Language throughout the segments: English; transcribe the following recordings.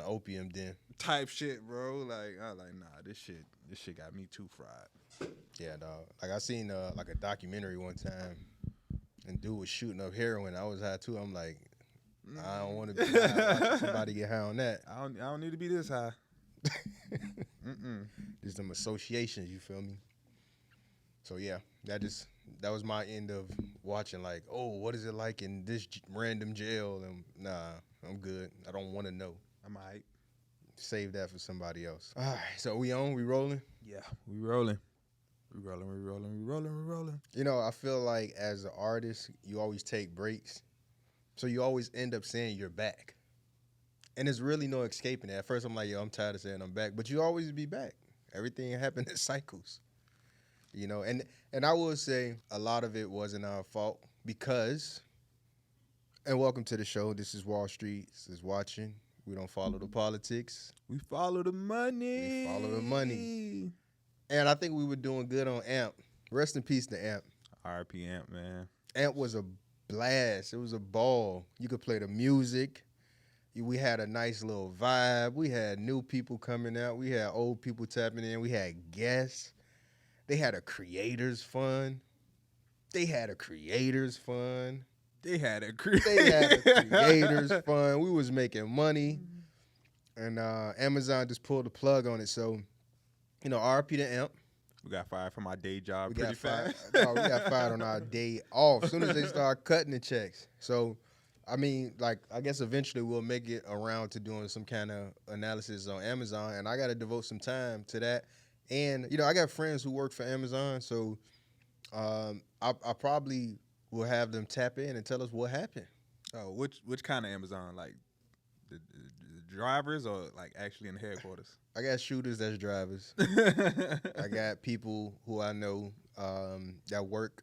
an opium den type shit, bro. Like I was like, nah, this shit got me too fried. Yeah, dog. Like I seen like a documentary one time, and dude was shooting up heroin. I was high too. I'm like, I don't want to be high watching somebody get high on that. I don't need to be this high. Just them associations, you feel me? So yeah, that was my end of watching. Like, oh, what is it like in this random jail? And nah, I'm good. I don't want to know. I'm alright. Save that for somebody else. All right, so we rolling? Yeah, we rolling. We rolling. You know, I feel like as an artist, you always take breaks. So you always end up saying you're back. And there's really no escaping it. At first, I'm like, yo, I'm tired of saying I'm back. But you always be back. Everything happened in cycles. You know, and I will say a lot of it wasn't our fault because, and welcome to the show. This is Wall Streets is watching. We don't follow the politics. We follow the money. And I think we were doing good on AMP. Rest in peace to AMP. RP AMP, man. AMP was a blast. It was a ball. You could play the music. We had a nice little vibe. We had new people coming out. We had old people tapping in. We had guests. They had a creators fund. We was making money. And Amazon just pulled the plug on it. So, you know, RP to AMP. We got fired from our day job pretty fast. We got fired on our day off as soon as they start cutting the checks. So, I mean, like, I guess eventually we'll make it around to doing some kind of analysis on Amazon, and I got to devote some time to that. And, you know, I got friends who work for Amazon, so I probably will have them tap in and tell us what happened. Oh, which kind of Amazon? Like the drivers or like actually in the headquarters? I got shooters that's drivers. I got people who I know that work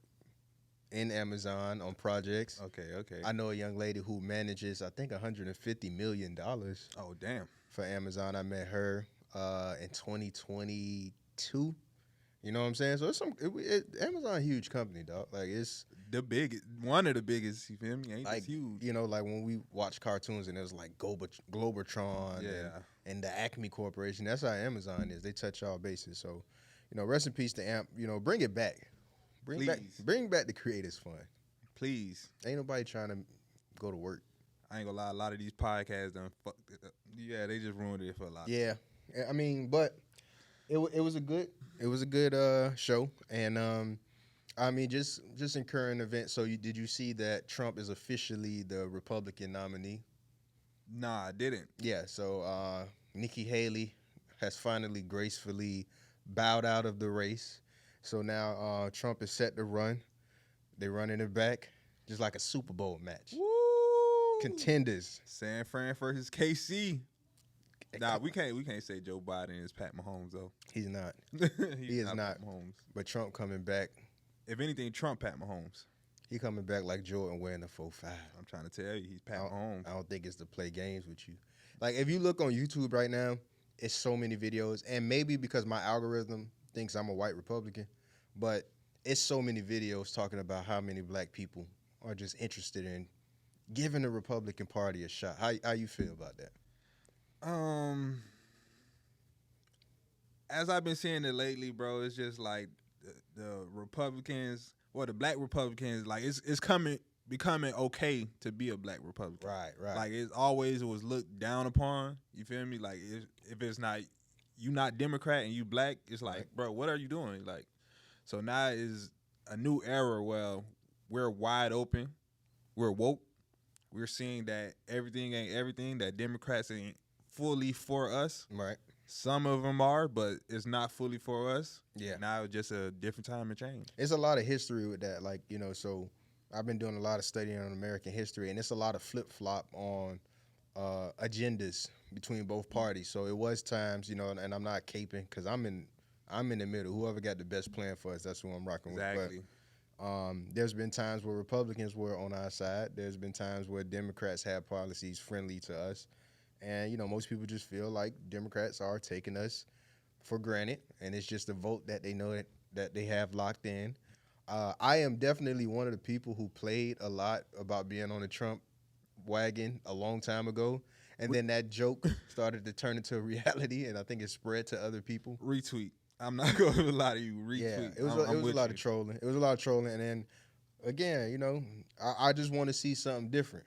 in Amazon on projects. Okay. I know a young lady who manages, I think, $150 million. Oh, damn. For Amazon. I met her in 2022. You know what I'm saying? So Amazon a huge company, dog. Like it's the biggest, one of the biggest. You feel me? Ain't like huge. You know, like when we watch cartoons and it was like Globatron, and the Acme Corporation. That's how Amazon is. They touch all bases. So, you know, rest in peace to AMP. You know, bring it back. Bring back the Creators Fund. Please. Ain't nobody trying to go to work. I ain't gonna lie. A lot of these podcasts done fucked it up. Yeah, they just ruined it for a lot. Yeah, I mean, but it was a good show, and I mean, just in current events. So did you see that Trump is officially the Republican nominee? Nah, I didn't. Yeah, so Nikki Haley has finally gracefully bowed out of the race. So now Trump is set to run. They're running it back, just like a Super Bowl match. Woo! Contenders. San Fran versus KC. Nah, we can't say Joe Biden is Pat Mahomes though. He's not. He is not. Pat Mahomes. But Trump coming back. If anything, Trump Pat Mahomes. He coming back like Jordan wearing the 4-5. I'm trying to tell you, he's Pat Mahomes. I don't think it's to play games with you. Like if you look on YouTube right now, it's so many videos, and maybe because my algorithm thinks I'm a white Republican, but it's so many videos talking about how many black people are just interested in giving the Republican Party a shot. How you feel about that? As I've been seeing it lately, bro, it's just like the Republicans, or the black Republicans, like it's becoming okay to be a black Republican. Right. Like it was looked down upon. You feel me? Like if it's not, you not Democrat and you black, it's like, bro, what are you doing? Like, so now is a new era where we're wide open, we're woke, we're seeing that everything ain't everything, that Democrats ain't fully for us. Right. Some of them are, but it's not fully for us. Yeah. Now it's just a different time and change. It's a lot of history with that. Like, you know, so I've been doing a lot of studying on American history, and it's a lot of flip-flop on agendas between both parties. So it was times, you know, and I'm not caping because I'm in the middle. Whoever got the best plan for us, that's who I'm rocking with. Exactly. But there's been times where Republicans were on our side. There's been times where Democrats had policies friendly to us. And, you know, most people just feel like Democrats are taking us for granted, and it's just a vote that they know that they have locked in. I am definitely one of the people who played a lot about being on the Trump wagon a long time ago, and then that joke started to turn into a reality, and I think it spread to other people. Retweet. I'm not going to lie to you. Yeah, Retweet. it was I'm a with lot you. of trolling. It was a lot of trolling, and then again, I just want to see something different.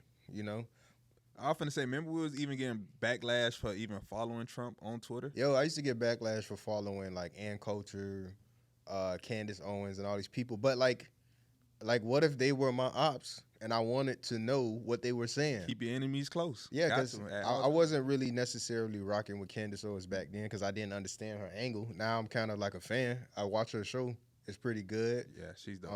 I often say, remember we was even getting backlash for even following Trump on Twitter? Yo, I used to get backlash for following like Ann Coulter, Candace Owens, and all these people. But like what if they were my ops and I wanted to know what they were saying? Keep your enemies close. Yeah, Got because to at I all times. wasn't really necessarily rocking with Candace Owens back then because I didn't understand her angle. Now I'm kind of like a fan. I watch her show. It's pretty good. Yeah, she's the.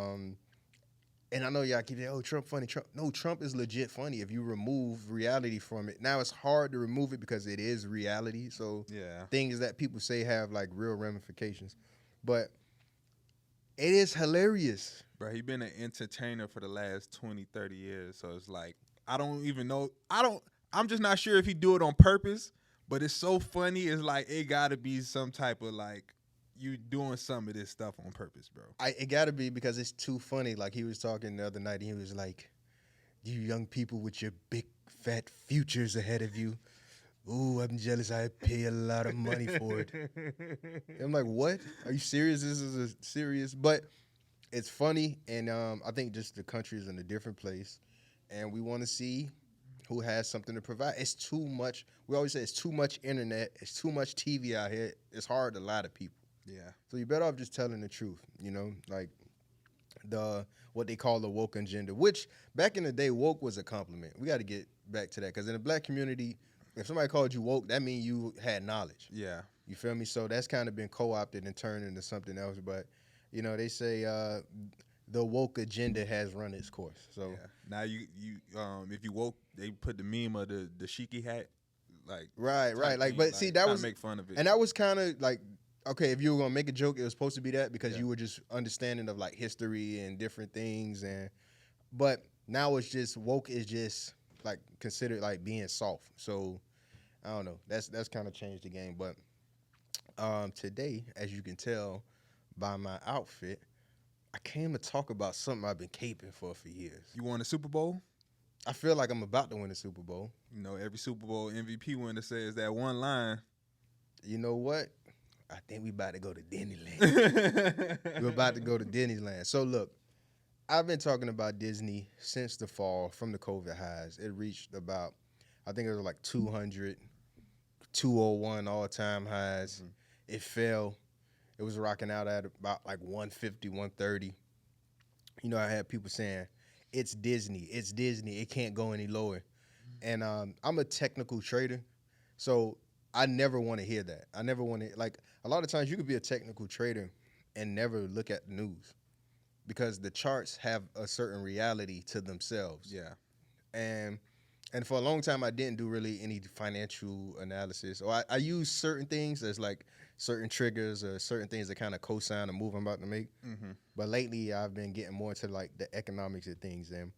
And I know y'all keep saying, oh, Trump funny. Trump is legit funny if you remove reality from it. Now it's hard to remove it because it is reality. So Yeah. things that people say have like real ramifications. But it is hilarious. Bro, he been an entertainer for the last 20, 30 years. So it's like, I don't even know. I'm just not sure if he do it on purpose, but it's so funny. It's like, it got to be some type of like, you doing some of this stuff on purpose, bro. It got to be because it's too funny. Like he was talking the other night and he was like, you young people with your big fat futures ahead of you. Ooh, I'm jealous. I pay a lot of money for it. I'm like, what? Are you serious? This is a serious, but it's funny. And I think just the country is in a different place. And we want to see who has something to provide. It's too much. We always say it's too much internet. It's too much TV out here. It's hard to lie to people. Yeah. So you're better off just telling the truth, like what they call the woke agenda, which back in the day, woke was a compliment. We got to get back to that because in the black community, if somebody called you woke, that means you had knowledge. Yeah. You feel me? So that's kind of been co-opted and turned into something else. But, they say the woke agenda has run its course. So yeah. Now you if you woke, they put the meme of the shiki hat, like right. Like, thing, but see, that trying was to make fun of it, and that was kind of like. Okay, if you were gonna make a joke, it was supposed to be that because Yeah. you were just understanding of like history and different things, but now it's just woke is just like considered like being soft. So I don't know. That's kind of changed the game. But today, as you can tell by my outfit, I came to talk about something I've been caping for years. You won a Super Bowl. I feel like I'm about to win the Super Bowl. Every Super Bowl MVP winner says that one line. You know what? I think we about to go to Disneyland. We're about to go to Disneyland. So look, I've been talking about Disney since the fall from the COVID highs. It reached about, I think it was like 200, 201 all-time highs. Mm-hmm. It fell. It was rocking out at about like 150, 130. I had people saying, it's Disney. It's Disney. It can't go any lower. And I'm a technical trader. So I never want to hear that. I never want to, like, a lot of times you could be a technical trader and never look at the news because the charts have a certain reality to themselves. Yeah. And for a long time, I didn't do really any financial analysis. Or I use certain things as like certain triggers or certain things that kind of co-sign a move I'm about to make. Mm-hmm. But lately, I've been getting more into like the economics of things. And,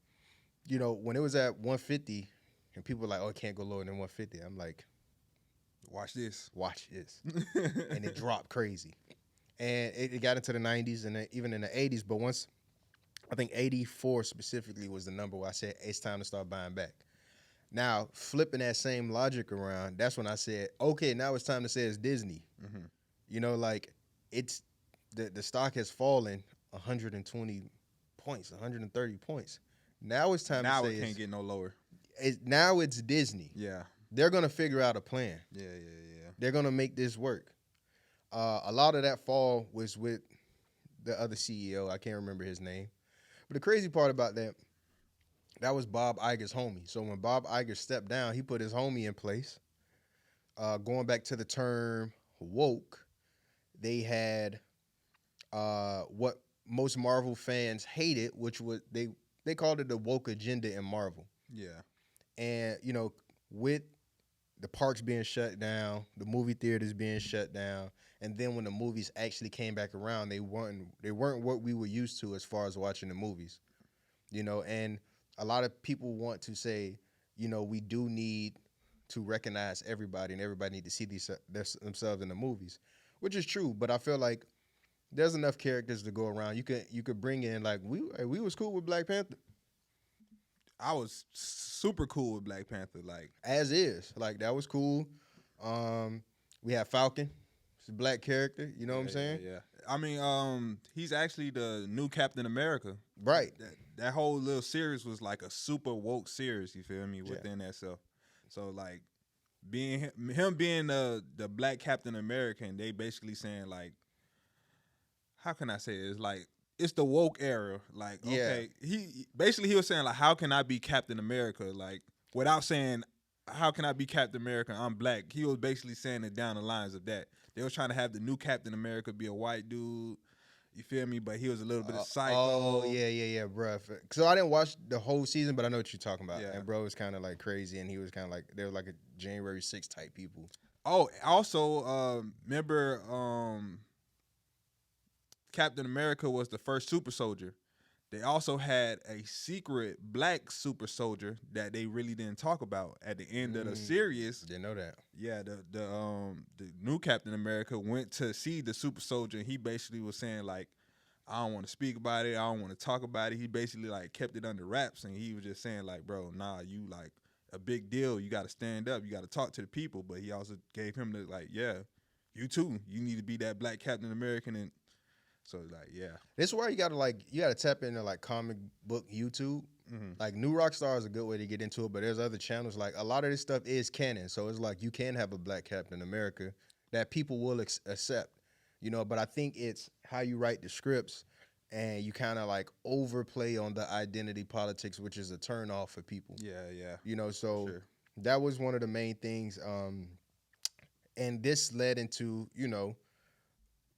when it was at 150 and people were like, oh, it can't go lower than 150. I'm like, watch this. And it dropped crazy. And it got into the 90s and even in the 80s. But once, I think 84 specifically was the number where I said, it's time to start buying back. Now, flipping that same logic around, that's when I said, okay, now it's time to say it's Disney. Mm-hmm. Like it's the stock has fallen 120 points, 130 points. Now it's time to say now it can't get no lower. Now it's Disney. Yeah. They're going to figure out a plan. Yeah. They're going to make this work. A lot of that fall was with the other CEO. I can't remember his name. But the crazy part about that was Bob Iger's homie. So when Bob Iger stepped down, he put his homie in place. Going back to the term woke, they had what most Marvel fans hated, which was they called it the woke agenda in Marvel. Yeah. And, with the parks being shut down, the movie theaters being shut down, and then when the movies actually came back around, they weren't what we were used to as far as watching the movies. And a lot of people want to say, we do need to recognize everybody and everybody need to see themselves in the movies, which is true, but I feel like there's enough characters to go around. You could bring in like we was cool with Black Panther. I was super cool with Black Panther. Like, As is, like that was cool. We had Falcon, it's a black character. You know what I'm saying? Yeah. I mean, he's actually the new Captain America. Right. That whole little series was like a super woke series. You feel me? Yeah. Within that self. So like, being him being the black Captain America, and they basically saying like, how can I say it? It's like it's the woke era. Like, Yeah. okay, he was saying like, how can I be Captain America? Like, without saying how can I be Captain America? I'm black. He was basically saying it down the lines of that. They was trying to have the new Captain America be a white dude. You feel me? But he was a little bit of psycho. Oh yeah, bro. So I didn't watch the whole season, but I know what you're talking about. Yeah. And bro was kind of like crazy, and he was kind of like they were like a January 6th type people. Oh, also, remember, Captain America was the first super soldier. They also had a secret black super soldier that they really didn't talk about at the end of the series. Didn't know that. Yeah, the new Captain America went to see the super soldier, and he basically was saying like, I don't want to speak about it, I don't want to talk about it. He basically like kept it under wraps, and he was just saying like, bro, nah, you like a big deal. You got to stand up. You got to talk to the people. But he also gave him the like, yeah, you too. You need to be that black Captain American. And so like, yeah, This is why you gotta tap into like comic book YouTube. Like New Rockstar is a good way to get into it, but there's other channels. Like a lot of this stuff is canon, so it's like you can have a black Captain America that people will accept, you know. But I think it's how you write the scripts, and you kind of like overplay on the identity politics, which is a turn off for people. yeah, You know, so sure. that was one of the main things. And this led into, you know,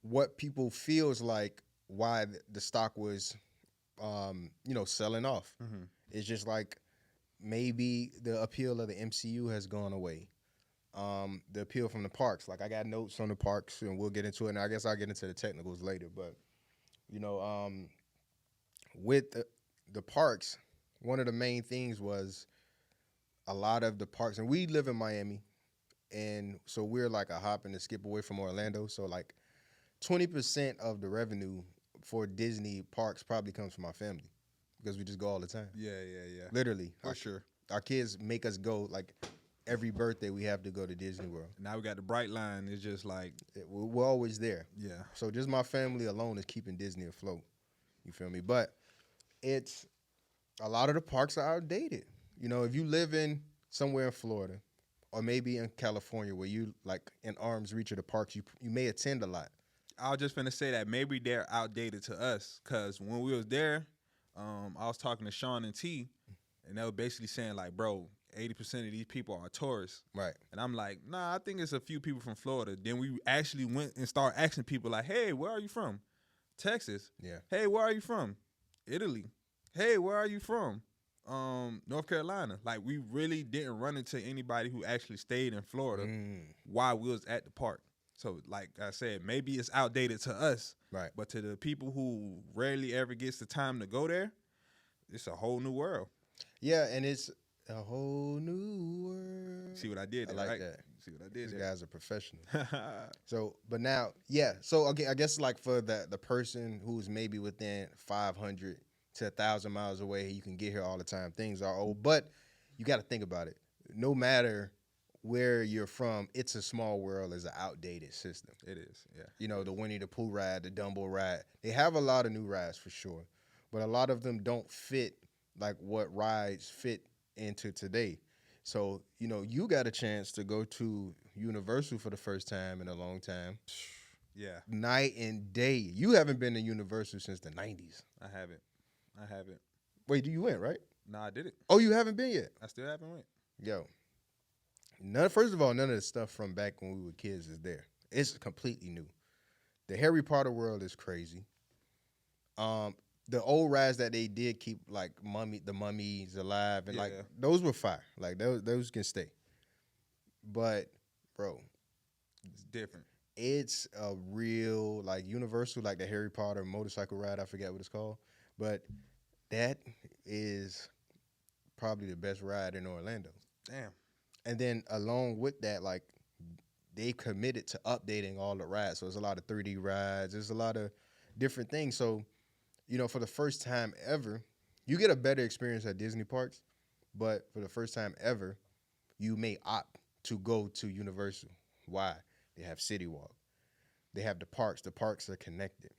what people feels like why the stock was, you know, selling off. It's just like maybe the appeal of the MCU has gone away. The appeal from the parks, like I got notes on the parks, and we'll get into it. And I guess I'll get into the technicals later. But you know, with the parks, one of the main things was a lot of the parks, and we live in Miami, and so we're like a hop and a skip away from Orlando. So like 20% of the revenue for Disney parks probably comes from our family because we just go all the time. Yeah. Literally. For sure. Our kids make us go, like every birthday we have to go to Disney World. Now we got the Bright Line. It's just like, We're always there. yeah. So just my family alone is keeping Disney afloat. You feel me? But it's a lot of the parks are outdated. You know, if you live in somewhere in Florida or maybe in California where you like in arm's reach of the parks, you may attend a lot. I was just finna say that maybe they're outdated to us, because when we was there, I was talking to Sean and T, and they were basically saying like, bro, 80% of these people are tourists. Right. And I'm like, nah, I think it's a few people from Florida. Then we actually went and started asking people like, hey, where are you from? Texas. Yeah. Hey, where are you from? Italy. Hey, where are you from? North Carolina. Like, we really didn't run into anybody who actually stayed in Florida while we was at the park. So, like I said, maybe it's outdated to us, Right. but to the people who rarely ever gets the time to go there, it's a whole new world. Yeah, and it's a whole new world. See what I did there, I like right? that. See what I did These there. guys are professional. So, but now, yeah. So, okay, I guess like for the person who's maybe within 500 to 1,000 miles away, you can get here all the time. Things are old, but you got to think about it. No matter where you're from, It's a Small World is an outdated system. It is, yeah. You know, the Winnie the Pooh ride, the Dumbo ride. They have a lot of new rides for sure, but a lot of them don't fit like what rides fit into today. So, you know, you got a chance to go to Universal for the first time in a long time. Yeah, Night and day. You haven't been to Universal since the 90s. I haven't. Wait, you went, right? Nah, I did it. Oh, you haven't been yet? I still haven't went. Yo. First of all, none of the stuff from back when we were kids is there. It's completely new. The Harry Potter world is crazy. The old rides that they did keep, like the mummies alive, and like those were fire. Like those can stay. But bro, It's different. it's a real like Universal, like the Harry Potter motorcycle ride. I forget what it's called, but that is probably the best ride in Orlando. Damn. And then along with that, like they committed to updating all the rides. So there's a lot of 3D rides. There's a lot of different things. So, you know, for the first time ever, you get a better experience at Disney parks But for the first time ever, you may opt to go to Universal. Why? They have City Walk. They have the parks. The parks are connected.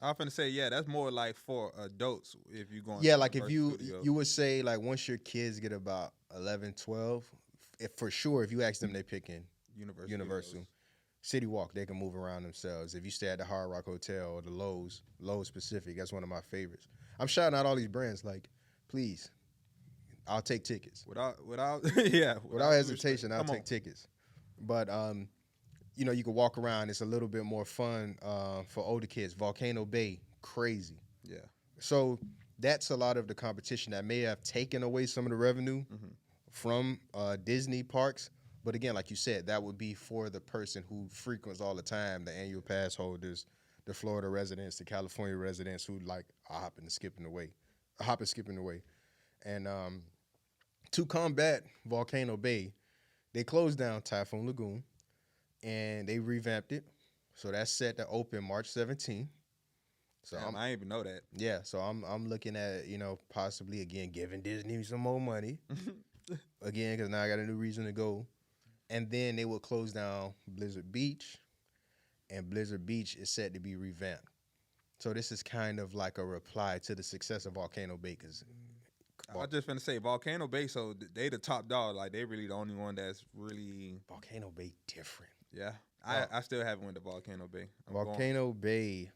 I often say, yeah, that's more like for adults if you're going Yeah, to like if Universal you Studios. you would say like once your kids get about 11, 12, if for sure if you ask them they picking Universal. Universal. City Walk, they can move around themselves. If you stay at the Hard Rock Hotel or the Lowe's specific, that's one of my favorites. I'm shouting out all these brands. Like, please, I'll take tickets Without yeah, without hesitation. I'll Come on. take tickets. But you can walk around. It's a little bit more fun for older kids. Volcano Bay, crazy. Yeah. So that's a lot of the competition that may have taken away some of the revenue Mm-hmm. from Disney parks. But again, like you said, that would be for the person who frequents all the time, the annual pass holders, the Florida residents, the California residents who like hop and skipping away. And to combat Volcano Bay, they closed down Typhoon Lagoon and they revamped it. So that's set to open March 17th. So Damn, I didn't even know that. yeah, so I'm looking at possibly again giving Disney some more money again because now I got a new reason to go, and then they will close down Blizzard Beach, and Blizzard Beach is set to be revamped. So this is kind of like a reply to the success of Volcano Bay because I was just finna say Volcano Bay, so they the top dog. Like they really the only one that's really Volcano Bay different. yeah. Wow. I still haven't went to Volcano Bay. Volcano Bay,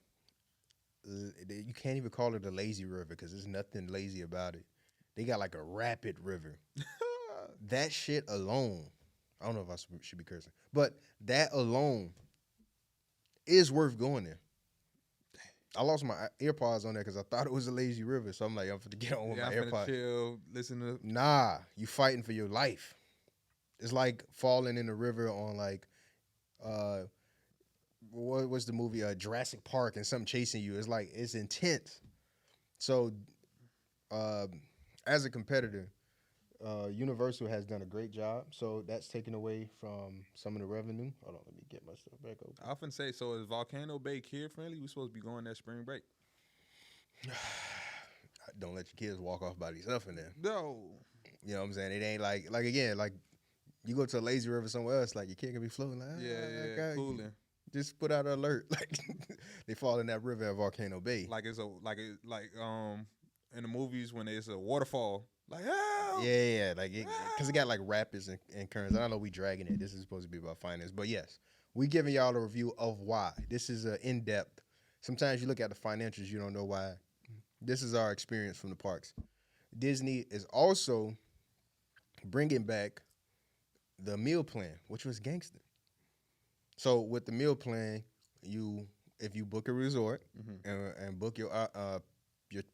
you can't even call it a lazy river because there's nothing lazy about it. They got like a rapid river. That shit alone, I don't know if I should be cursing, but that alone is worth going there. I lost my AirPods on there because I thought it was a lazy river, so I'm like, I'm gonna get on with Yeah, my I'm finna AirPods. chill, listen to. Nah, you fighting for your life. It's like falling in the river on like, what was the movie? Jurassic Park, and something chasing you. It's intense. So, as a competitor, Universal has done a great job. So that's taken away from some of the revenue. Hold on, let me get my stuff back open. I often say, so is Volcano Bay kid friendly? We supposed to be going that spring break. Don't let your kids walk off by themselves in there. No. You know what I'm saying? It ain't like again, like you go to a lazy river somewhere else, like your kid can be floating like, Yeah, God, cooling. just put out an alert. Like they fall in that river at Volcano Bay. Like it's in the movies when there's a waterfall. Like help! Yeah, like because it got like rapids and currents. I don't know we dragging it. This is supposed to be about finance, but yes, we giving y'all a review of why. This is in depth. Sometimes you look at the financials, you don't know why. This is our experience from the parks. Disney is also bringing back the meal plan, which was gangster. So with the meal plan, if you book a resort and book your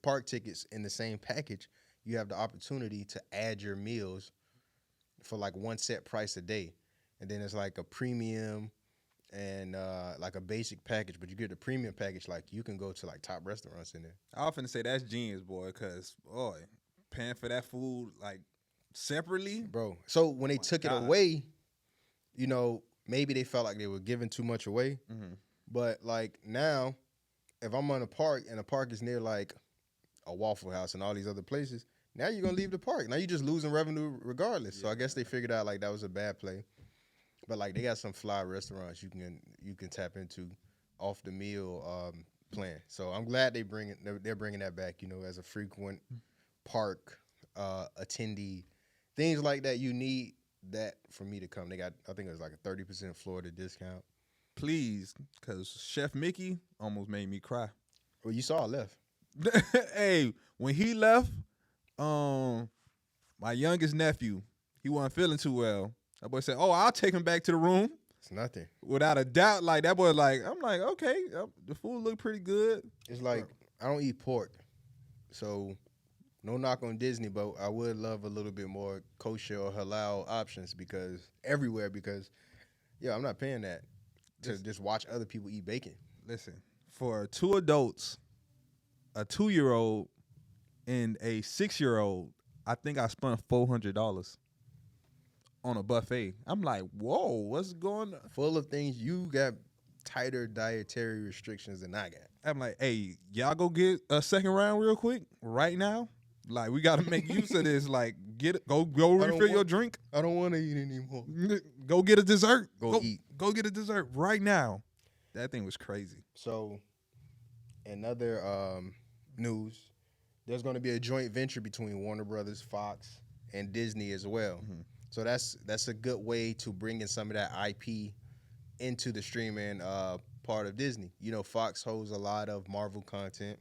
park tickets in the same package, you have the opportunity to add your meals for like one set price a day, and then it's like a premium and like a basic package. But you get the premium package, like you can go to like top restaurants in there. I often say that's genius, boy, because boy, paying for that food like separately, Bro. So when they took God. it away, maybe they felt like they were giving too much away. Mm-hmm. But like now, if I'm on a park and the park is near like a Waffle House and all these other places, now you're gonna leave the park. Now you're just losing revenue regardless. So I guess they figured out like that was a bad play. But like they got some fly restaurants you can tap into off the meal plan. So I'm glad they're bringing that back. As a frequent park attendee, things like that. You need that for me to come. They got, I think it was like a 30% Florida discount. Please, because Chef Mickey almost made me cry. Well, you saw I left. Hey, when he left, my youngest nephew, he wasn't feeling too well. That boy said, "Oh, I'll take him back to the room." It's nothing. Without a doubt, like that boy, I'm like, okay, the food looked pretty good. It's like I don't eat pork, so no knock on Disney, but I would love a little bit more kosher or halal options because I'm not paying that to just watch other people eat bacon. Listen, for 2 adults, a 2-year-old and a 6-year-old, I think I spent $400 on a buffet. I'm like, whoa, what's going on? Full of things. You got tighter dietary restrictions than I got. I'm like, hey, y'all go get a second round real quick right now. Like we got to make use of this. Like go I don't refill your want- drink. I don't want to eat anymore. Go get a dessert. Go eat. Go get a dessert right now. That thing was crazy. So, in other news, there's going to be a joint venture between Warner Brothers, Fox, and Disney as well. Mm-hmm. So that's a good way to bring in some of that IP into the streaming part of Disney. You know, Fox holds a lot of Marvel content.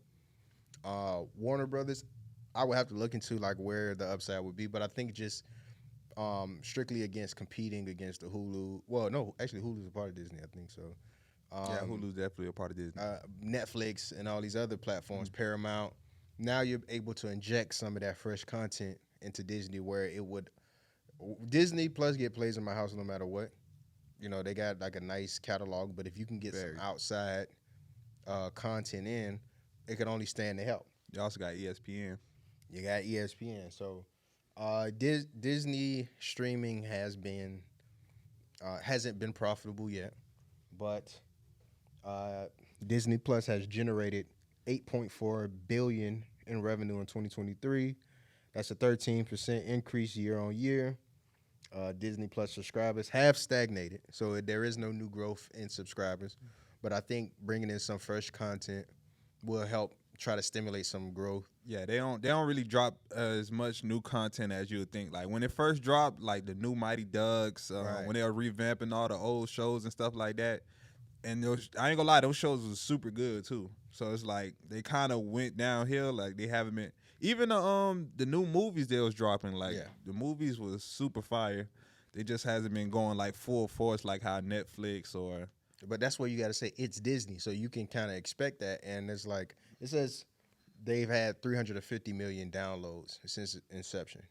Warner Brothers, I would have to look into like where the upside would be, but I think just strictly against competing against the Hulu. Well, no, actually Hulu's a part of Disney, I think so. Yeah, Hulu's definitely a part of Disney. Netflix and all these other platforms, Paramount. Now you're able to inject some of that fresh content into Disney, where it would Disney Plus get plays in my house no matter what. You know, they got like a nice catalog, but if you can get some outside content in, it could only stand to help. You also got ESPN. You got ESPN. So Disney streaming hasn't been profitable yet, but Disney Plus has generated $8.4 billion in revenue in 2023. That's a 13% increase year on year. Disney Plus subscribers have stagnated, so there is no new growth in subscribers. But I think bringing in some fresh content will help try to stimulate some growth. Yeah, they don't really drop as much new content as you would think. Like when it first dropped, like the new Mighty Ducks, Right. when they were revamping all the old shows and stuff like that. And I ain't gonna lie, those shows was super good too. So it's like they kind of went downhill. Like they haven't been even the new movies they was dropping. Like the movies was super fire. They just hasn't been going like full force like how Netflix or. But that's where you got to say it's Disney, so you can kind of expect that. And it's like it says they've had 350 million downloads since inception.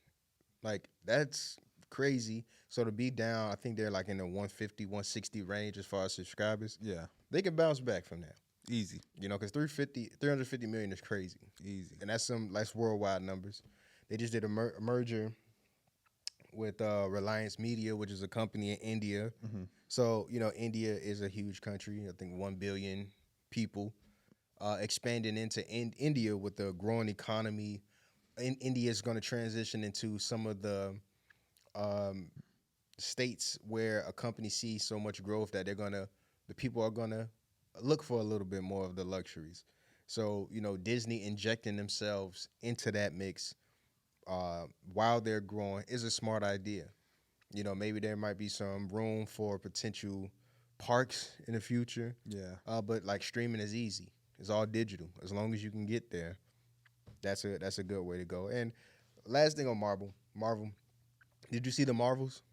Like that's crazy. So to be down, I think they're like in the 150, 160 range as far as subscribers. Yeah, they can bounce back from that. Easy. You know, because 350 million is crazy. Easy. And that's worldwide numbers. They just did a merger with Reliance Media, which is a company in India. Mm-hmm. So, you know, India is a huge country. I think 1 billion people expanding into India with the growing economy. India is going to transition into some of the states where a company sees so much growth that the people are going to look for a little bit more of the luxuries. So, you know, Disney injecting themselves into that mix while they're growing is a smart idea. You know, maybe there might be some room for potential parks in the future. Yeah. But like streaming is easy. It's all digital. As long as you can get there, that's a good way to go. And last thing on Marvel, did you see the Marvels?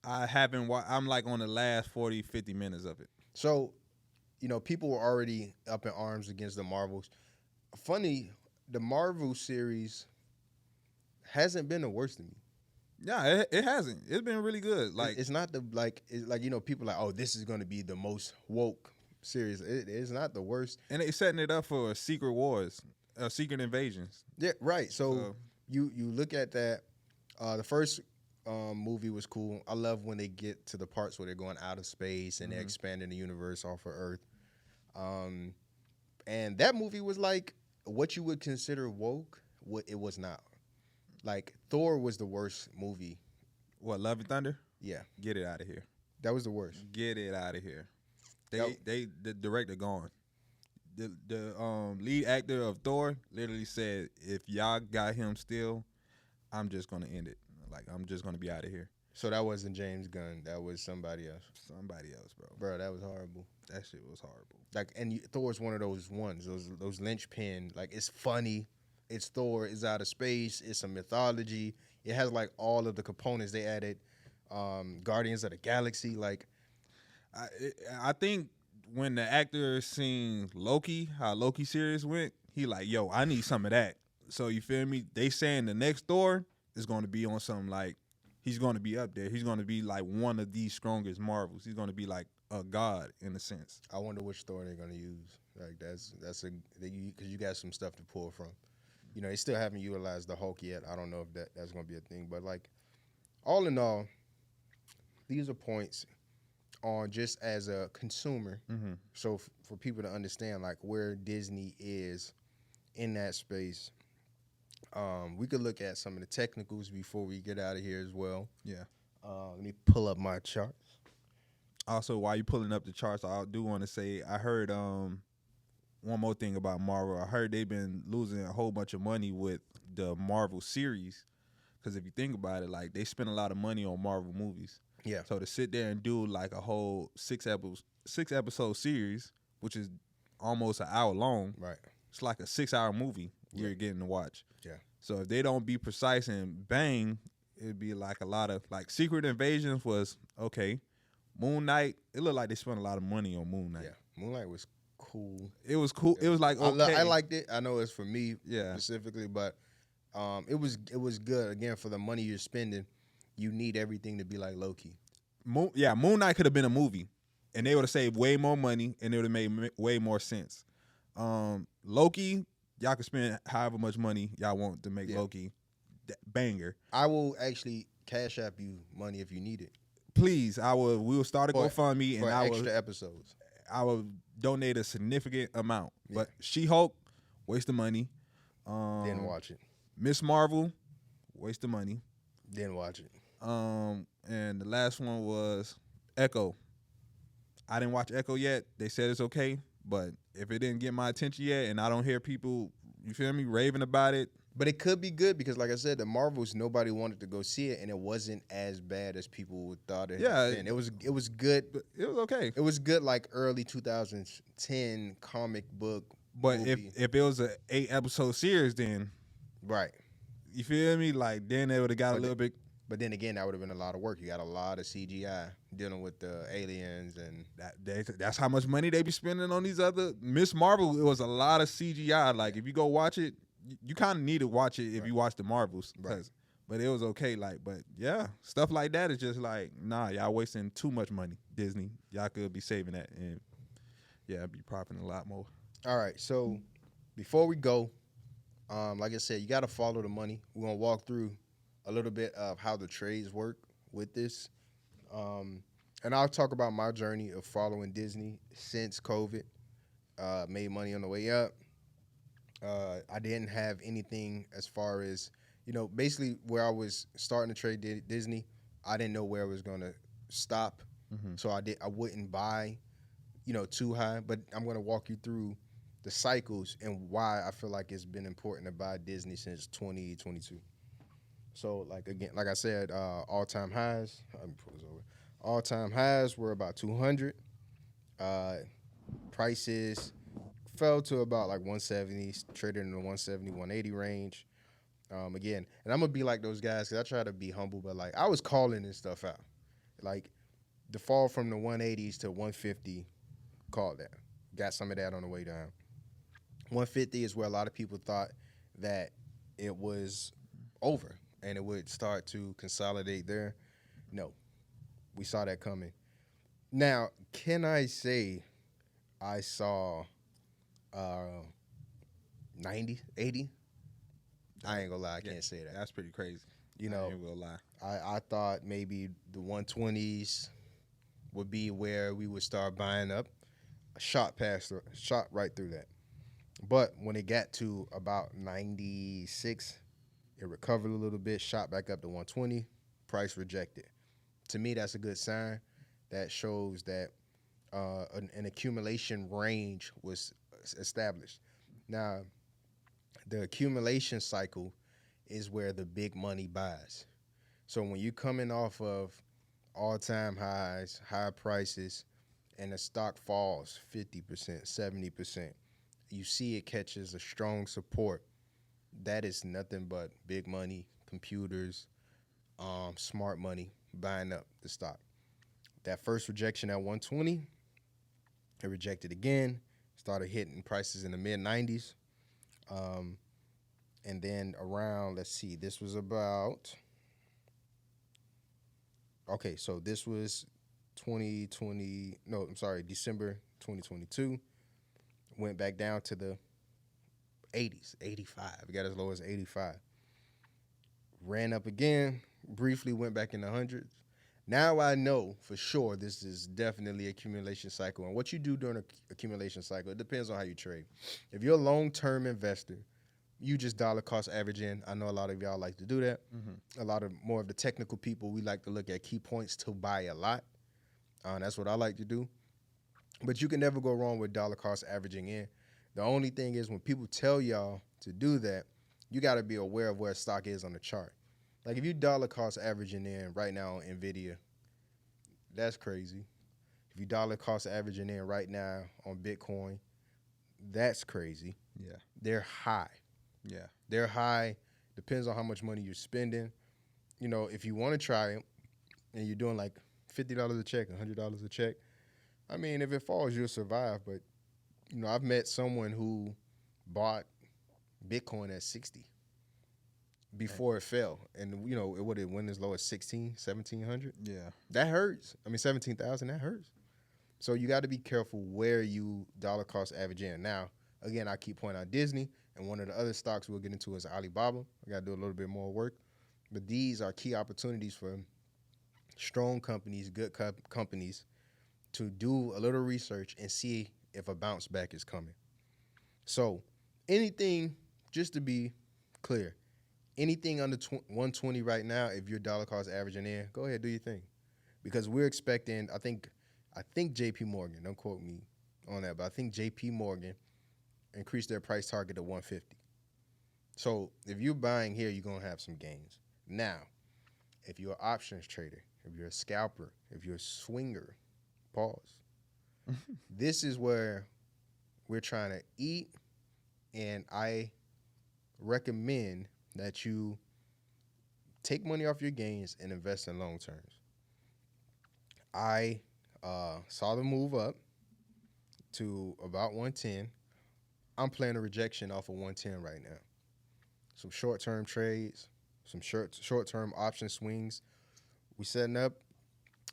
I haven't. I'm like on the last 40, 50 minutes of it. So, you know, people were already up in arms against the Marvels. Funny, the Marvel series hasn't been the worst to me. Yeah, it hasn't. It's been really good. Like it's not you know, people are like, oh, this is going to be the most woke series. It is not the worst. And they setting it up for secret wars, secret invasions. Yeah, right. So you look at that. The first movie was cool. I love when they get to the parts where they're going out of space and they're expanding the universe off of Earth. And that movie was like what you would consider woke. What it was not. Like Thor was the worst movie. What, Love and Thunder? Yeah. Get it out of here. That was the worst. Get it out of here. The director gone. The lead actor of Thor literally said, if y'all got him still, I'm just gonna end it. Like I'm just gonna be out of here. So that wasn't James Gunn. That was somebody else. Somebody else, bro. Bro, that was horrible. That shit was horrible. Like, and Thor's one of those ones. Those linchpin. Like, it's funny. It's Thor. It's out of space. It's a mythology. It has like all of the components they added. Guardians of the Galaxy. Like, I think when the actor seen Loki, how Loki series went, he like, yo, I need some of that. So you feel me? They saying the next Thor is going to be on something like, he's going to be up there. He's going to be like one of the strongest Marvels. He's going to be like a god in a sense. I wonder which Thor they're going to use. Like because you got some stuff to pull from. You know, they still haven't utilized the Hulk yet. I don't know if that's going to be a thing. But like, all in all, these are points on just as a consumer. Mm-hmm. So for people to understand like where Disney is in that space. We could look at some of the technicals before we get out of here as well. Yeah. Let me pull up my charts. Also, while you pulling up the charts, I do want to say I heard one more thing about Marvel. I heard they've been losing a whole bunch of money with the Marvel series. Because if you think about it, like they spend a lot of money on Marvel movies. Yeah. So to sit there and do like a whole six episode series, which is almost an hour long, Right. it's like a 6 hour movie you're Right. getting to watch. Yeah. So if they don't be precise and bang, it'd be like a lot of like Secret Invasions was okay. Moon Knight, it looked like they spent a lot of money on Moon Knight. Yeah. Moonlight was cool. It was cool. It was like okay. I liked it. I know it's for me Yeah. specifically, but it was good. Again, for the money you're spending, you need everything to be like Loki. Moon Knight could have been a movie, and they would have saved way more money, and it would have made way more sense. Loki, y'all can spend however much money y'all want to make Loki banger. I will actually cash app you money if you need it. Please, we will start a GoFundMe, and extra episodes. I will donate a significant amount. Yeah. But She-Hulk, waste of money. Didn't watch it. Miss Marvel, waste of money. Didn't watch it. And the last one was Echo. I didn't watch Echo yet. They said it's okay, but if it didn't get my attention yet, and I don't hear people, you feel me, raving about it. But it could be good because, like I said, the Marvels, nobody wanted to go see it, and it wasn't as bad as people thought it had been. It was good. But it was okay. It was good, like early 2010 comic book. But movie. if it was an 8 episode series, then Right. you feel me? Like then they would have got a little bit. But then again, that would have been a lot of work. You got a lot of CGI dealing with the aliens and That's how much money they be spending on these other Miss Marvel. It was a lot of CGI. Like if you go watch it, you kind of need to watch it if you watch the Marvels. Right. But it was okay. Like, but yeah, stuff like that is just like, nah, y'all wasting too much money. Disney, y'all could be saving that and be profiting a lot more. All right. So before we go, like I said, you got to follow the money. We're gonna walk through a little bit of how the trades work with this. And I'll talk about my journey of following Disney since COVID. Made money on the way up. I didn't have anything as far as, basically where I was starting to trade Disney, I didn't know where I was going to stop. Mm-hmm. So I wouldn't buy, too high. But I'm going to walk you through the cycles and why I feel like it's been important to buy Disney since 2022. So, like I said, all-time highs. Let me pull this over. All-time highs were about 200. Prices fell to about like 170, traded in the 170, 180 range. Again, and I'm gonna be like those guys because I try to be humble, but like I was calling this stuff out. Like the fall from the 180s to 150, called that. Got some of that on the way down. 150 is where a lot of people thought that it was over and it would start to consolidate there. No, we saw that coming. Now, can I say I saw 90, 80? I ain't gonna lie, I can't say that. That's pretty crazy. I ain't gonna lie. I thought maybe the 120s would be where we would start buying up. Shot right through that. But when it got to about 96, it recovered a little bit, shot back up to 120, price rejected. To me, that's a good sign. That shows that an accumulation range was established. Now, the accumulation cycle is where the big money buys. So when you're coming off of all-time highs, high prices, and the stock falls 50%, 70%, you see it catches a strong support. That is nothing but big money, computers, smart money buying up the stock. That first rejection at 120, it rejected again, started hitting prices in the mid-90s. And then around, let's see, this was about, okay, so this was December 2022. Went back down to the 80s, 85. It got as low as 85. Ran up again, briefly went back in the hundreds. Now I know for sure this is definitely accumulation cycle. And what you do during an accumulation cycle, it depends on how you trade. If you're a long-term investor, you just dollar cost average in. I know a lot of y'all like to do that. A lot of more of the technical people, we like to look at key points to buy a lot. That's what I like to do. But you can never go wrong with dollar cost averaging in. The only thing is when people tell y'all to do that, you got to be aware of where stock is on the chart. Like if you dollar cost averaging in right now on Nvidia, that's crazy. If you dollar cost averaging in right now on Bitcoin, that's crazy. Yeah. They're high. Yeah. They're high. Depends on how much money you're spending. You know, if you want to try it and you're doing like $50 a check, $100 a check, I mean, if it falls, you'll survive. But, you know, I've met someone who bought Bitcoin at 60 before it fell. And, you know, it went as low as 1,700. Yeah. That hurts. I mean, 17,000, that hurts. So you got to be careful where you dollar cost average in. Now, again, I keep pointing out Disney, and one of the other stocks we'll get into is Alibaba. I got to do a little bit more work. But these are key opportunities for strong companies, good companies, to do a little research and see if a bounce back is coming. So anything, just to be clear, anything under 120 right now, if you're dollar cost averaging in, go ahead, do your thing. Because we're expecting, I think JP Morgan, don't quote me on that, but I think JP Morgan increased their price target to 150. So if you're buying here, you're going to have some gains. Now, if you're an options trader, if you're a scalper, if you're a swinger, pause. This is where we're trying to eat, and I recommend that you take money off your gains and invest in long terms. I saw the move up to about 110. I'm playing a rejection off of 110 right now. Some short-term trades, some short-term option swings. We setting up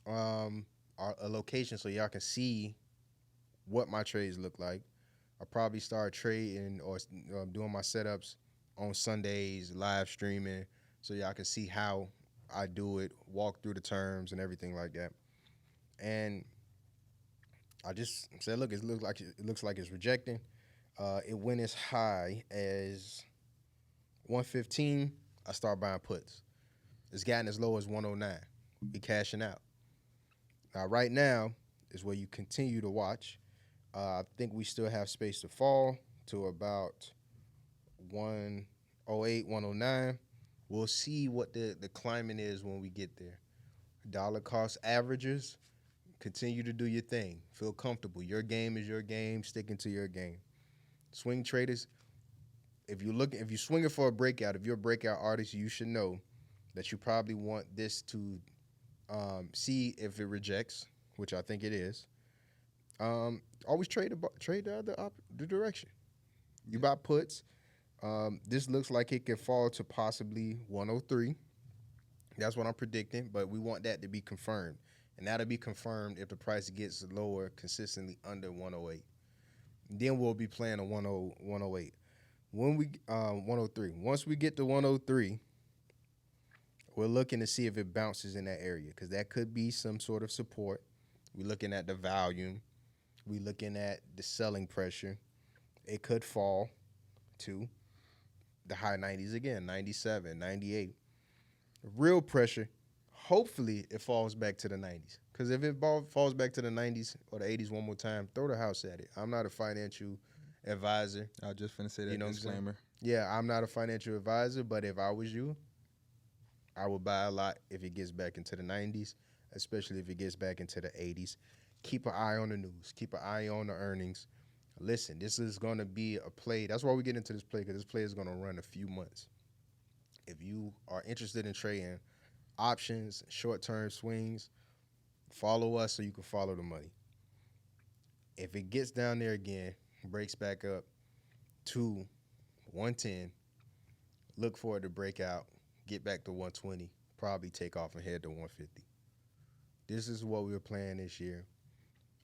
a location so y'all can see what my trades look like. I'll probably start trading or doing my setups on Sundays, live streaming, so y'all can see how I do it, walk through the terms and everything like that. And I just said, look, it looks like it's rejecting. It went as high as 115. I start buying puts. It's gotten as low as 109. Be cashing out. Now, right now is where you continue to watch. I think we still have space to fall to about 108, 109. We'll see what the climbing is when we get there. Dollar cost averages, continue to do your thing. Feel comfortable. Your game is your game. Sticking to your game. Swing traders, if you're swinging for a breakout, if you're a breakout artist, you should know that you probably want this to see if it rejects, which I think it is. Always trade the direction. You buy puts. This looks like it could fall to possibly 103. That's what I'm predicting, but we want that to be confirmed. And that'll be confirmed if the price gets lower consistently under 108. Then we'll be playing a 108. When we 103. Once we get to 103, we're looking to see if it bounces in that area because that could be some sort of support. We're looking at the volume. We're looking at the selling pressure. It could fall to the high 90s again, 97, 98. Real pressure, hopefully it falls back to the 90s. Because if it falls back to the 90s or the 80s one more time, throw the house at it. I'm not a financial advisor. I was just finna say that disclaimer. Yeah, I'm not a financial advisor, but if I was you, I would buy a lot if it gets back into the 90s, especially if it gets back into the 80s. Keep an eye on the news. Keep an eye on the earnings. Listen, this is going to be a play. That's why we get into this play, because this play is going to run a few months. If you are interested in trading options, short-term swings, follow us so you can follow the money. If it gets down there again, breaks back up to 110, look for it to break out, get back to 120, probably take off and head to 150. This is what we were playing this year.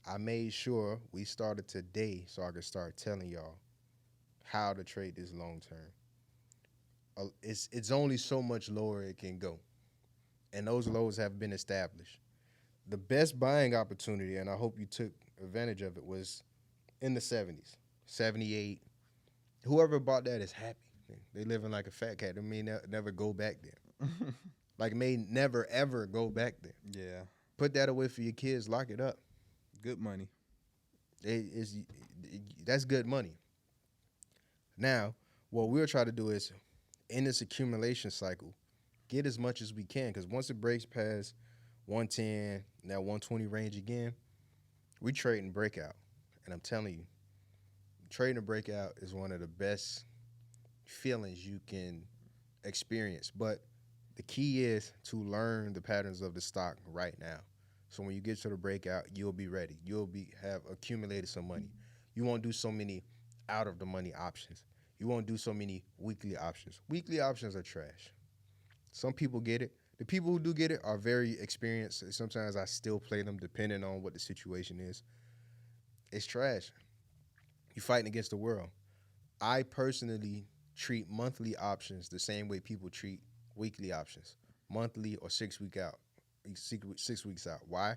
I made sure we started today so I could start telling y'all how to trade this long term. It's only so much lower it can go, and those lows have been established. The best buying opportunity, and I hope you took advantage of it, was in the 70s, 78. Whoever bought that is happy. They living like a fat cat. They may never go back there. Like may never ever go back there. Yeah, Put that away for your kids. Lock it up. good money. That's good money. Now, what we'll try to do is in this accumulation cycle, get as much as we can. Because once it breaks past 110, that 120 range again, we trading breakout. And I'm telling you, trading a breakout is one of the best feelings you can experience. But the key is to learn the patterns of the stock right now. So when you get to the breakout, you'll be ready. You'll have accumulated some money. You won't do so many out of the money options. You won't do so many weekly options. Weekly options are trash. Some people get it. The people who do get it are very experienced. Sometimes I still play them depending on what the situation is. It's trash. You're fighting against the world. I personally treat monthly options the same way people treat weekly options. Monthly or 6 weeks out. 6 weeks out. Why?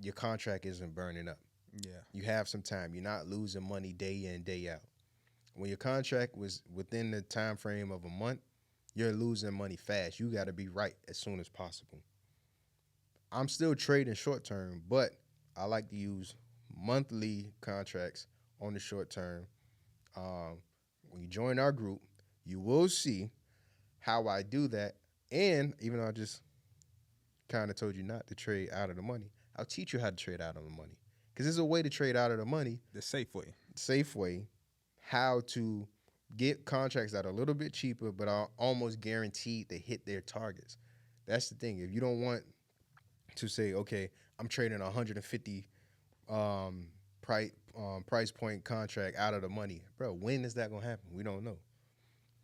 Your contract isn't burning up. Yeah. You have some time. You're not losing money day in, day out. When your contract was within the time frame of a month, you're losing money fast. You got to be right as soon as possible. I'm still trading short term, but I like to use monthly contracts on the short term. When you join our group, you will see how I do that. And even though I just kind of told you not to trade out of the money, I'll teach you how to trade out of the money. Because there's a way to trade out of the money. The safe way. Safe way. How to get contracts that are a little bit cheaper, but are almost guaranteed to hit their targets. That's the thing. If you don't want to say, okay, I'm trading a 150 price point contract out of the money, bro, when is that going to happen? We don't know.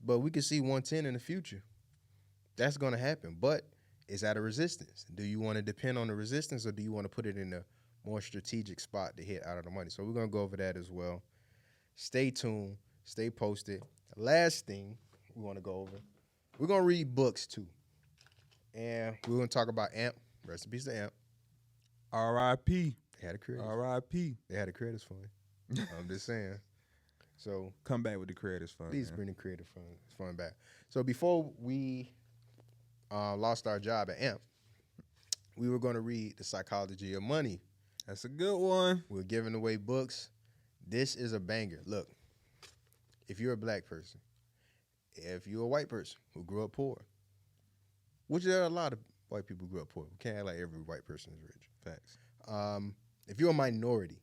But we can see 110 in the future. That's going to happen. But it's at a resistance. Do you want to depend on the resistance, or do you want to put it in a more strategic spot to hit out of the money? So we're going to go over that as well. Stay tuned. Stay posted. Last thing we want to go over, we're going to read books too. And we're going to talk about AMP. Rest in peace to AMP. R.I.P. They had a creators. R.I.P. They had a creators fund. I'm just saying. So come back with the creators fund. Please bring the creative fund back. So before we lost our job at AMP, we were going to read The Psychology of Money. That's a good one. We're giving away books. This is a banger. Look, if you're a black person, if you're a white person who grew up poor, which there are a lot of white people who grew up poor. We can't act like every white person is rich. Facts. If you're a minority,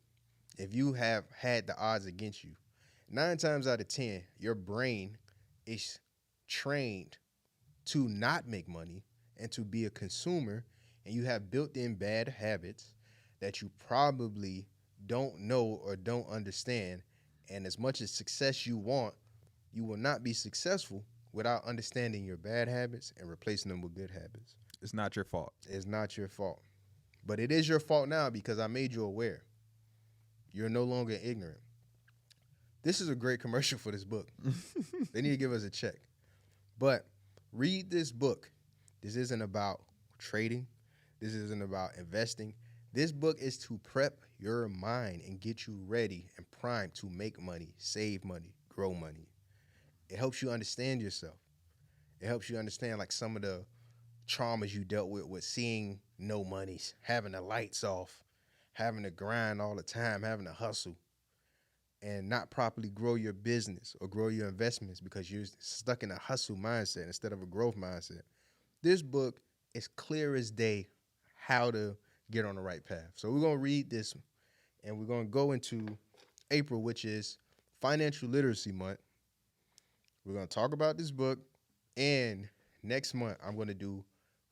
if you have had the odds against you, 9 times out of 10, your brain is trained to not make money and to be a consumer, and you have built-in bad habits that you probably don't know or don't understand. And as much as success you want, you will not be successful without understanding your bad habits and replacing them with good habits. It's not your fault. It's not your fault. But it is your fault now because I made you aware. You're no longer ignorant. This is a great commercial for this book. They need to give us a check. But read this book. This isn't about trading. This isn't about investing. This book is to prep your mind and get you ready and primed to make money, save money, grow money. It helps you understand yourself. It helps you understand like some of the traumas you dealt with seeing no monies, having the lights off, having to grind all the time, having to hustle, and not properly grow your business or grow your investments because you're stuck in a hustle mindset instead of a growth mindset. This book is clear as day how to get on the right path. So we're going to read this, and we're going to go into April, which is Financial Literacy Month. We're going to talk about this book, and next month I'm going to do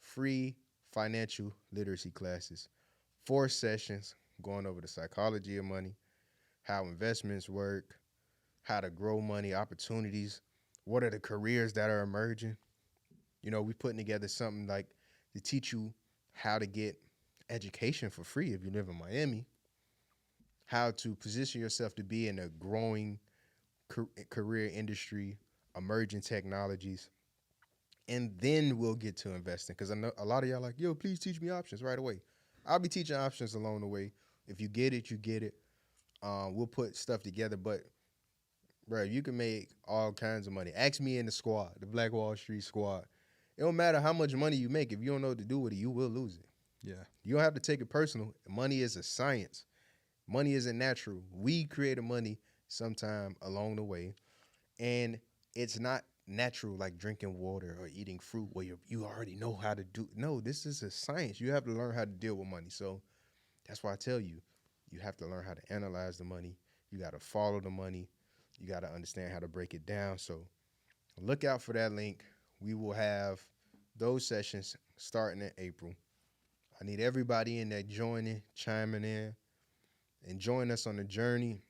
free financial literacy classes, 4 sessions going over the psychology of money, how investments work, how to grow money, opportunities, what are the careers that are emerging. You know, we're putting together something like to teach you how to get education for free if you live in Miami, how to position yourself to be in a growing career industry, emerging technologies, and then we'll get to investing. Because I know a lot of y'all are like, yo, please teach me options right away. I'll be teaching options along the way. If you get it, you get it. We'll put stuff together, but Bro, you can make all kinds of money. Ask me in the squad, the Black Wall Street squad. It don't matter how much money you make. If you don't know what to do with it, you will lose it. Yeah. You don't have to take it personal. Money is a science. Money isn't natural. We created money sometime along the way, and it's not natural like drinking water or eating fruit where you already know how to do. No, this is a science. You have to learn how to deal with money. So that's why I tell you, you have to learn how to analyze the money. You got to follow the money. You got to understand how to break it down. So look out for that link. We will have those sessions starting in April. I need everybody in there joining, chiming in, and join us on the journey.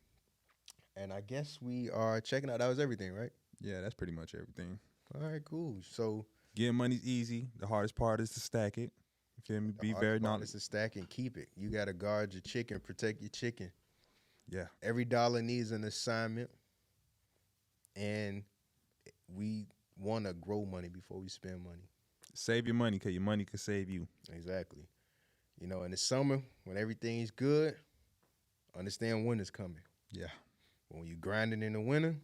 And I guess we are checking out. That was everything, right? Yeah, that's pretty much everything. All right, cool. So Getting money's easy. The hardest part is to stack it. You feel me? Be very knowledgeable. It's to stack and keep it. You got to guard your chicken, protect your chicken. Yeah. Every dollar needs an assignment. And we want to grow money before we spend money. Save your money because your money can save you. Exactly. You know, in the summer, when everything's good, understand winter's coming. Yeah. When you grinding in the winter,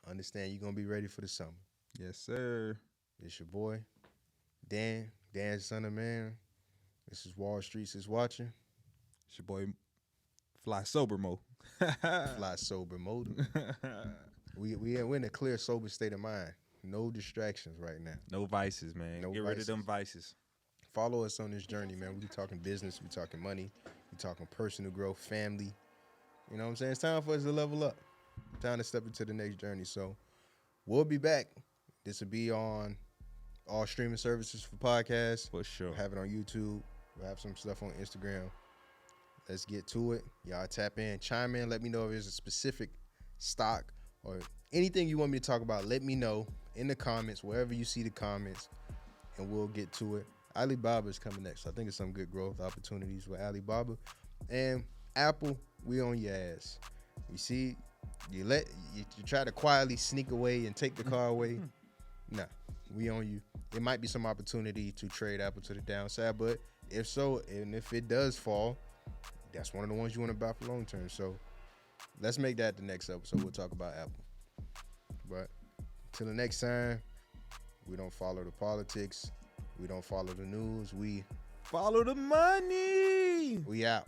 understand you're going to be ready for the summer. Yes, sir. It's your boy, Dan Son of Man. This is Wall Streets is watching. It's your boy, Fly Sober Mo. Fly sober mode. We're in a clear, sober state of mind. No distractions right now. No vices, man. No Get rid of them vices. Follow us on this journey, man. We talking business. We talking money. We talking personal growth, family. You know what I'm saying? It's time for us to level up. Time to step into the next journey. So we'll be back. This will be on all streaming services for podcasts. For sure. We'll have it on YouTube. We'll have some stuff on Instagram. Let's get to it. Y'all tap in, chime in. Let me know if there's a specific stock or anything you want me to talk about. Let me know in the comments, wherever you see the comments, and we'll get to it. Alibaba is coming next. So I think it's some good growth opportunities with Alibaba. And Apple, we on your ass. You see, you try to quietly sneak away and take the car away. Nah, we on you. There might be some opportunity to trade Apple to the downside, but if so, and if it does fall, that's one of the ones you want to buy for long term. So let's make that the next episode. We'll talk about Apple. But till the next time, we don't follow the politics. We don't follow the news. We follow the money. We out.